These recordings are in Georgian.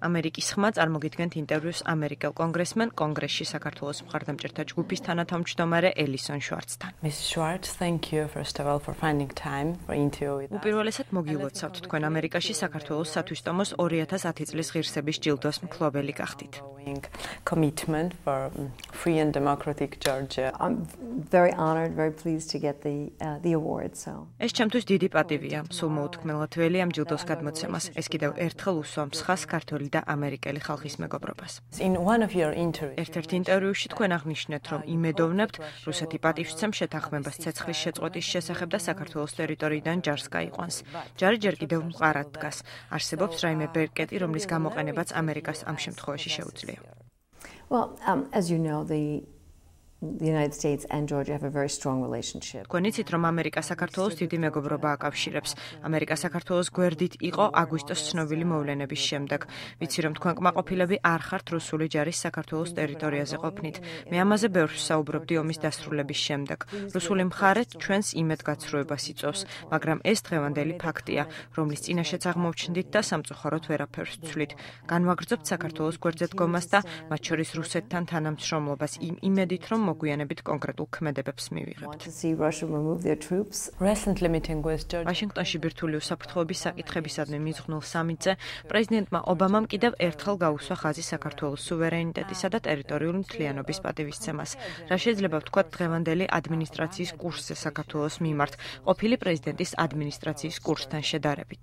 ამერიკის ხმა წარმოგიდგენთ ინტერვიუს ამერიკელ კონგრესმენ კონგრესში საქართველოს მხარდამჭერთა ჯგუფის თანათავმჯდომარე ელისონ შვარცთან. Ms. Schwartz, thank you first of all for finding time for interview with us. უპირველესად მოგილოცავთ თქვენ ამერიკაში საქართველოს სათვისტომოს 2010 წლის ღირსების ჯილდოს მფლობელი გახდით. Commitment for free and democratic Georgia. I'm very honored, very pleased to get the award. So. ეს ჩემთვის დიდი პატივია, სულ მოუთქმელად ველი ამ ჯილდოს გადმოცემას. ეს კიდევ ერთხელ უსვამს ხაზს ქართული და ამერიკელი ხალხის მეგობრობას. In one of your interviews. ერთ-ერთ ინტერვიუში თქვენ აღნიშნეთ, რომ იმედოვნებთ, რუსეთი პატივსცემს შეთანხმებას ცეცხლის შეწყვეტის შესახებ და საქართველოს ტერიტორიიდან ჯარს გაიყვანს. ჯარი ჯერ კიდევ მყარად დგას. არსებობს რაიმე ბერკეტი, რომლის გამოყენებაც ამერიკას ამ შემთხვევაში შეუძლია. Well, as you know, the United States and Georgia have a very strong relationship. თქვენ იცით, რომ ამერიკა საქართველოს დიდი მეგობრობა აკავშირებს. ამერიკა საქართველოს გვერდით იყო აგვისტოს ცნობილი მოვლენების შემდეგ. ვიცი, რომ თქვენ კმაყოფილები არ ხართ რუსული ჯარის საქართველოს ტერიტორიაზე ყოფნით. მე ამაზე ბევრს საუბრობდი ომის დასრულების შემდეგ. რუსული მხარე ჩვენს იმედგაცრუებას იწვევს, მაგრამ ეს დღევანდელი ფაქტია, რომლის წინაშეც აღმოვჩნდით და სამწუხაროდ ვერაფერს ვცვლით. განვაგრძობთ საქართველოს გვერდზე დგომას და მათ შორის რუსეთთან თანამშრომლობას იმ იმედით, რომ მოგვიანებით კონკრეტულ ქმედებებს მივიღებთ. ვაშინგტონში ბირთვული უსაფრთხოების საკითხებისადმი მიძღვნილ სამიტზე პრეზიდენტმა ობამამ კიდევ ერთხელ გაუსვა ხაზი საქართველოს სუვერენიტეტისა და ტერიტორიული მთლიანობის პატივისცემას. რა შეიძლება ვთქვათ დღევანდელი ადმინისტრაციის კურსზე საქართველოს მიმართ, ყოფილი პრეზიდენტის ადმინისტრაციის კურსთან შედარებით?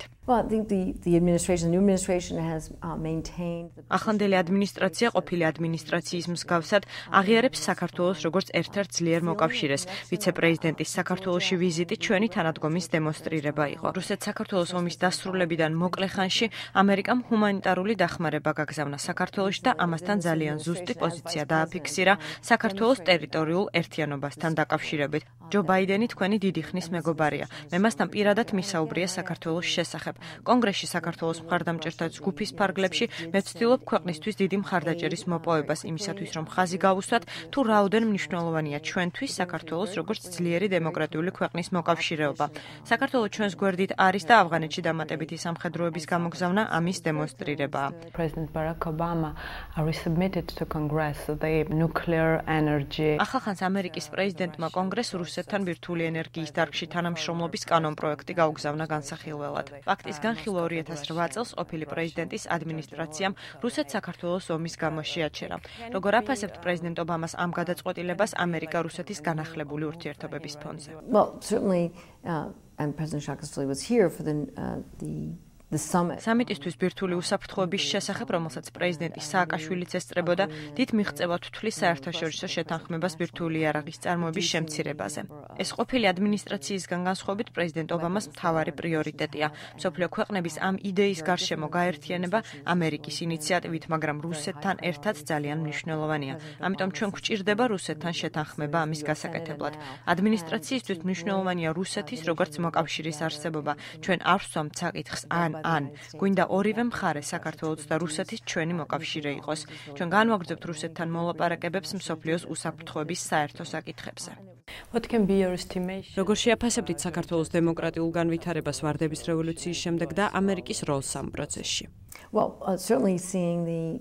ახლანდელი ადმინისტრაცია ყოფილი ადმინისტრაციის მსგავსად აღიარებს საქართველოს როგორც ერთ-ერთ ძლიერ მოკავშირეს. ვიცე-პრეზიდენტის საქართველოში ვიზიტი ჩვენი თანადგომის დემონსტრირება იყო. რუსეთ-საქართველოს ომის დასრულებიდან მოკლე ხანში ამერიკამ ჰუმანიტარული დახმარება გაგზავნა საქართველოში და ამასთან ძალიან ზუსტი პოზიცია დააფიქსირა საქართველოს ტერიტორიულ ერთიანობასთან დაკავშირებით. ჯო ბაიდენი თქვენი დიდი ხნის მეგობარია. მე მასთან პირადად მისაუბრია საქართველოს შესახებ. კონგრესში საქართველოს მხარდამჭერთა ჯგუფის ფარგლებში მე ვცდილობ ქვეყნისთვის დიდი მხარდაჭერის მოპოვებას იმისათვის, რომ ხაზი გავუსვათ, თუ რაოდენ მნიშვნელოვანია ჩვენთვის საქართველოს როგორც ძლიერი დემოკრატიული ქვეყნის მოკავშირეობა. საქართველოს ჩვენს გვერდით არის და ავღანეთში დამატებითი სამხედროების გამოგზავნა ამის დემონსტრირებაა. President Barack Obama resubmitted to Congress the nuclear energy. ახალხანს ამერიკის პრეზიდენტმა კონგრესს რუსეთთან ბირთვული ენერგიის დარგში თანამშრომლობის კანონპროექტი გაუგზავნა განსახილველად. ფაქტის განხილვა 2008 წელს ყოფილი პრეზიდენტის ადმინისტრაციამ რუსეთ-საქართველოს ომის გამო შეაჩერა. როგორ აფასებთ პრეზიდენტ ობამას ამ გადაწყვეტილებას ამერიკა-რუსეთის განახლებული ურთიერთობების ფონზე? Well, certainly, and President Saakashvili was here for the summit. სამიტისთვის ბირთვული უსაფრთხოების შესახებ, რომელსაც პრეზიდენტი სააკაშვილიც ესწრებოდა, დიდ მიღწევად თვლის საერთაშორისო შეთანხმებას ბირთვული იარაღის წარმოების შემცირებაზე. ეს ყოფილი ადმინისტრაციისგან განსხვავებით პრეზიდენტ ობამას მთავარი პრიორიტეტია. მსოფლიო ქვეყნების ამ იდეის გარშემო გაერთიანება ამერიკის ინიციატივით, მაგრამ რუსეთთან ერთად ძალიან მნიშვნელოვანია. ამიტომ ჩვენ გვჭირდება რუსეთთან შეთანხმება ამის გასაკეთებლად. ადმინისტრაციისთვის მნიშვნელოვანია რუსეთის როგორც მოკავშირის არსებობა. ჩვენ არ ვსვამთ საკითხს ან გვინდა ორივე მხარე საქართველოს და რუსეთის ჩვენი მოკავშირე იყოს. ჩვენ განვაგრძობთ რუსეთთან მოლაპარაკებებს მსოფლიოს უსაფრთხოების საერთო საკითხებზე. What can be your estimation? როგორ შეაფასებთ საქართველოს დემოკრატიულ განვითარებას ვარდების რევოლუციის შემდეგ და ამერიკის როლს ამ პროცესში? Well, certainly seeing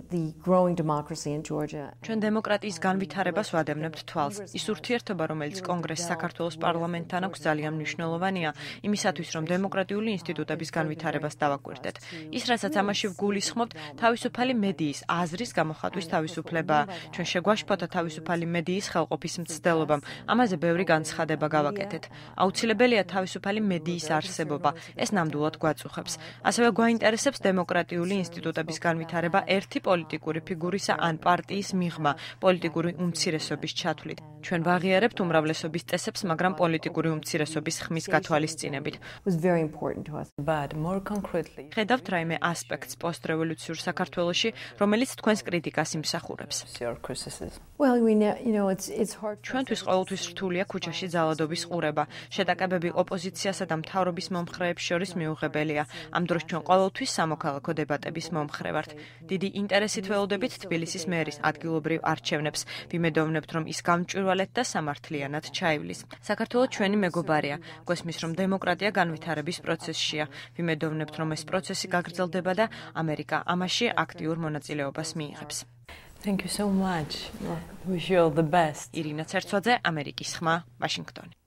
the growing democracy in Georgia. ჩვენ დემოკრატიის განვითარებას ვადევნებთ თვალს. ის ურთიერთობა, რომელიც კონგრესს საქართველოს პარლამენტთან აქვს, ძალიან მნიშვნელოვანია იმისათვის, რომ დემოკრატიული ინსტიტუტების განვითარებას დავაკვირდეთ. ის, რასაც ამაში ვგულისხმობთ, თავისუფალი მედიის აზრის გამოხატვის თავისუფლებაა. ჩვენ შეგვაშფოთა თავისუფალი მედიის ხელყოფის მცდელობამ. ამაზე ბევრი განცხადება გავაკეთეთ. აუცილებელია თავისუფალი მედიის არსებობა. ეს ნამდვილად გვაწუხებს. ასევე გვაინტერესებს დემოკრატიული ინსტიტუტების განვითარება ერთი პოლიტიკური ფიგურისა ან პარტიის მიღმა, პოლიტიკური უმცირესობის ჩათვლით. ჩვენ ვაღიარებთ უმრავლესობის წესებს, მაგრამ პოლიტიკური უმცირესობის ხმის გათვალისწინებით. But more concretely, ხედავთ რაიმე ასპექტს პოსტრევოლუციურ საქართველოში, რომელიც თქვენს კრიტიკას იმსახურებს? Well, we know, it's hard. ჩვენთვის ყოველთვის რთულია ქუჩაში ძალადობის ყურება. შეტაკებები ოპოზიციასა და მთავრობის მომხრეებს შორის მიუღებელია. ამ დროს ჩვენ ყოველთვის სამოქალაქო დებატების მომხრე ვართ. დიდი ინტერესით ველოდებით თბილისის მერის ადგილობრივ არჩევნებს. ვიმედოვნებთ, რომ ის გამჭვირვალედ და სამართლიანად ჩაივლის. საქართველო ჩვენი მეგობარია. გვესმის, რომ დემოკრატია განვითარების პროცესშია. ვიმედოვნებთ, რომ ეს პროცესი გაგრძელდება და ამერიკა ამაში აქტიურ მონაწილეობას მიიღებს. Thank you so much. Wish you all the best. ირინა ცერცვაძე, ამერიკის ხმა, ვაშინგტონი.